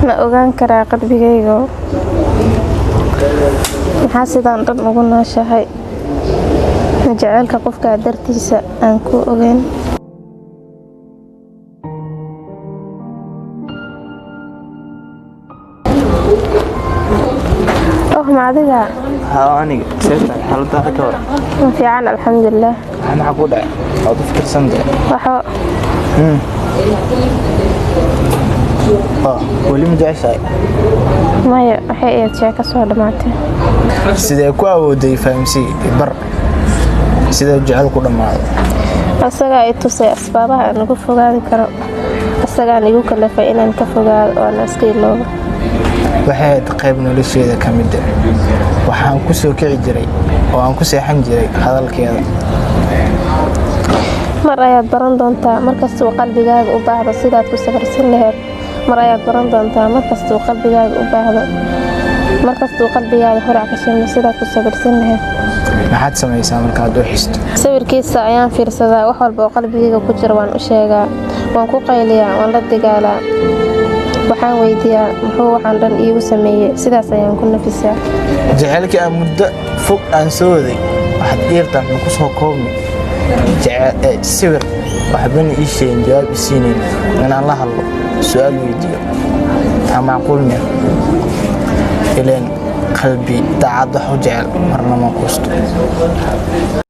ma ogaan karaa qalbigayga maxaa sidaan dhan ugu nooshahay jaceylka qofka dartiisa aan ku ogaan ما adiga aniga seeta xaaladaada ka war ma fiican alxamdulillah ana xaqu dhacay oo fikirsan waxa wali ma jeceshahay maya waxay aad sheeko soo dhamaatay sidee ku awooday fahamsi bar sidee jecel ku dhamaado asaga ay tusay asbaabaha aan uga fogaan karo asaga aan igu kalafay inaan ka fogaado oo aan iska iloobo waxay qayb nolosheeda ka mid ah waxaan ku soo kici jiray oo aan ku seexan jiray hadalkeeda mar ayaad baran doontaa markasta uu qalbigaaga u baahdo sidaad ku sabarsan lahayd mar ayaad baran doontaa markasta uu qalbigaaga u baahdo markasta uu qalbigaaga horac ka shaqeeyo sidaad ku sabarsan lahayd maxaad samaysaa markaad u xisto sawirkiisa ayaan fiirsadaa wax walba oo qalbigayga ku jira waan u sheegaa waan ku qayliyaa waan la dagaalaa waxaan weydiiyaa muxuu waxaan dhan iigu sameeyay sidaas ayaan ku nafisaa jaceylkii aan muddo fog aan soo waday waxaad dhiirtaan ku soo koobmi sawir waxbana ii sheegin jawaab isiinayn inaan la hadlo su'aal weydiiyo taa macquul miya ileen qalbi daacad wax u jecel marna ma quusto